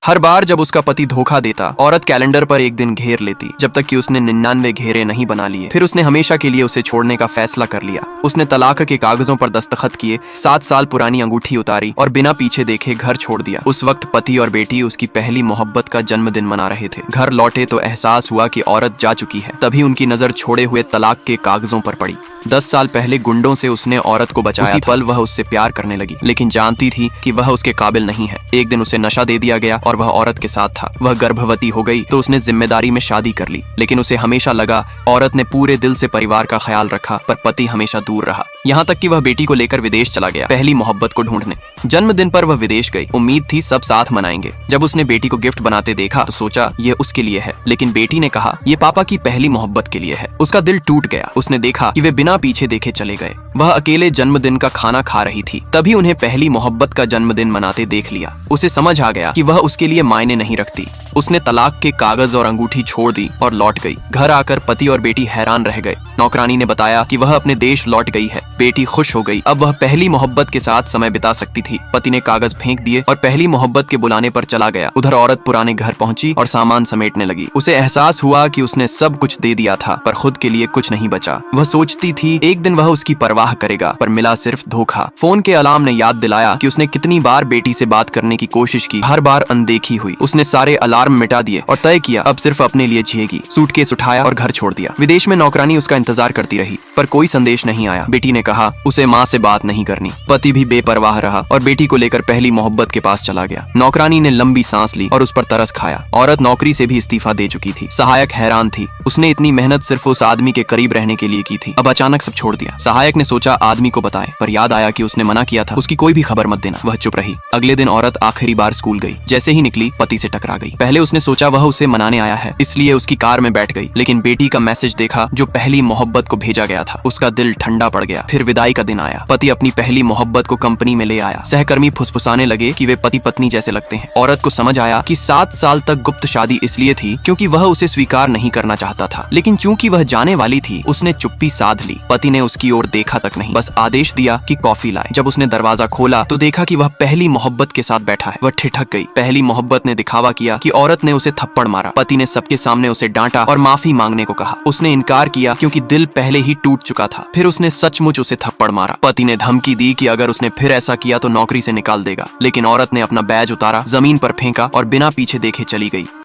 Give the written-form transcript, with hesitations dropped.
हर बार जब उसका पति धोखा देता, औरत कैलेंडर पर एक दिन घेर लेती, जब तक कि उसने 99 घेरे नहीं बना लिए। फिर उसने हमेशा के लिए उसे छोड़ने का फैसला कर लिया। उसने तलाक के कागजों पर दस्तखत किए, 7 साल पुरानी अंगूठी उतारी और बिना पीछे देखे घर छोड़ दिया। उस वक्त पति और बेटी उसकी पहली मोहब्बत का जन्मदिन मना रहे थे। घर लौटे तो एहसास हुआ कि औरत जा चुकी है। तभी उनकी नजर छोड़े हुए तलाक के कागजों पर पड़ी। 10 साल पहले गुंडों से उसने औरत को बचाया। उसी पल वह उससे प्यार करने लगी, लेकिन जानती थी कि वह उसके काबिल नहीं है। एक दिन उसे नशा दे दिया गया और वह औरत के साथ था। वह गर्भवती हो गई तो उसने जिम्मेदारी में शादी कर ली, लेकिन उसे हमेशा लगा औरत ने पूरे दिल से परिवार का ख्याल रखा, पर पति हमेशा दूर रहा। यहाँ तक कि वह बेटी को लेकर विदेश चला गया, पहली मोहब्बत को ढूंढने। जन्मदिन पर वह विदेश गई। उम्मीद थी सब साथ मनाएंगे। जब उसने बेटी को गिफ्ट बनाते देखा तो सोचा ये उसके लिए है, लेकिन बेटी ने कहा ये पापा की पहली मोहब्बत के लिए है। उसका दिल टूट गया। उसने देखा कि वे बिना पीछे देखे चले गए। वह अकेले जन्मदिन का खाना खा रही थी, तभी उन्हें पहली मोहब्बत का जन्मदिन मनाते देख लिया। उसे समझ आ गया कि वह उसके लिए मायने नहीं रखती। उसने तलाक के कागज और अंगूठी छोड़ दी और लौट गई। घर आकर पति और बेटी हैरान रह गए। नौकरानी ने बताया कि वह अपने देश लौट गई है। बेटी खुश हो गई, अब वह पहली मोहब्बत के साथ समय बिता सकती थी। पति ने कागज फेंक दिए और पहली मोहब्बत के बुलाने पर चला गया। उधर औरत पुराने घर पहुंची और सामान समेटने लगी। उसे एहसास हुआ कि उसने सब कुछ दे दिया था, पर खुद के लिए कुछ नहीं बचा। वह सोचती थी एक दिन वह उसकी परवाह करेगा, पर मिला सिर्फ धोखा। फोन के अलार्म ने याद दिलाया कि उसने कितनी बार बेटी से बात करने की कोशिश की, हर बार अनदेखी हुई। उसने सारे अलार्म मिटा दिए और तय किया अब सिर्फ अपने लिए जिएगी। सूटकेस उठाया और घर छोड़ दिया। विदेश में नौकरानी उसका इंतजार करती रही, पर कोई संदेश नहीं आया। बेटी ने कहा उसे माँ से बात नहीं करनी। पति भी बेपरवाह रहा और बेटी को लेकर पहली मोहब्बत के पास चला गया। नौकरानी ने लंबी सांस ली और उस पर तरस खाया। औरत नौकरी से भी इस्तीफा दे चुकी थी। सहायक हैरान थी। उसने इतनी मेहनत सिर्फ उस आदमी के करीब रहने के लिए की थी, अब अचानक सब छोड़ दिया। सहायक ने सोचा आदमी को बताए, पर याद आया कि उसने मना किया था, उसकी कोई भी खबर मत देना। वह चुप रही। अगले दिन औरत आखिरी बार स्कूल गई। जैसे ही निकली पति से टकरा गई। पहले उसने सोचा वह उसे मनाने आया है, इसलिए उसकी कार में बैठ गई, लेकिन बेटी का मैसेज देखा जो पहली मोहब्बत को भेजा गया था। उसका दिल ठंडा पड़ गया। फिर विदाई का दिन आया। पति अपनी पहली मोहब्बत को कंपनी में ले आया। सहकर्मी फुसफुसाने लगे कि वे पति पत्नी जैसे लगते हैं। औरत को समझ आया कि 7 साल तक गुप्त शादी इसलिए थी क्योंकि वह उसे स्वीकार नहीं करना चाहता था, लेकिन चूंकि वह जाने वाली थी उसने चुप्पी साध ली। पति ने उसकी ओर देखा तक नहीं, बस आदेश दिया कि कॉफी लाए। जब उसने दरवाजा खोला तो देखा कि वह पहली मोहब्बत के साथ बैठा है। वह ठिठक गई। पहली मोहब्बत ने दिखावा किया कि औरत ने उसे थप्पड़ मारा। पति ने सबके सामने उसे डांटा और माफी मांगने को कहा। उसने इनकार किया क्योंकि दिल पहले ही टूट चुका था। फिर उसने सचमुच उसे थप्पड़ मारा। पति ने धमकी दी कि अगर उसने फिर ऐसा किया तो नौकरी से निकाल देगा, लेकिन औरत ने अपना बैज उतारा, जमीन पर फेंका और बिना पीछे देखे चली गई।